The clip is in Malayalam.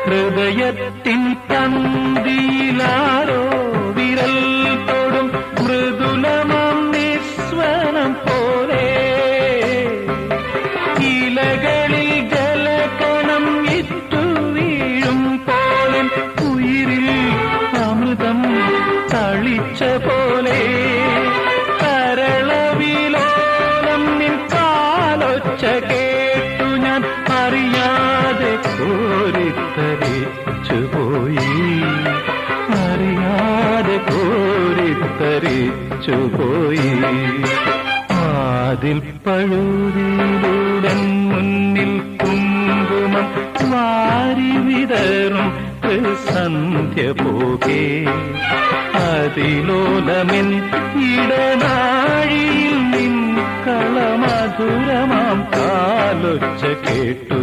ഹൃദയത്തിൻ പന്തിയിലാരോ വിരൽ തൊടും മൃദുലമാം നിസ്വനം പോലെ ഇലകളിൽ ജലകണം ഇറ്റു വീഴും പോലെ ഉയിരിൽ അമൃതം തളിച്ച പോലെ കരളവിലോലം നിൻ കാലൊച്ച കേട്ടു ഞാൻ അറിയാതെ കോരിത്തരിച്ചുപോയി അറിയാതെ കോരിത്തരിച്ചുപോയി അതിൽ പഴുതിയിലൂടൻ മുന്നിൽ കുങ്കുമം വാരി വിതറും സന്ധ്യ പോകെ അതിലോലമെൻ ഇടനാഴിയിൽ നിൻ കളമധുരമാം കാലൊച്ച കേട്ടു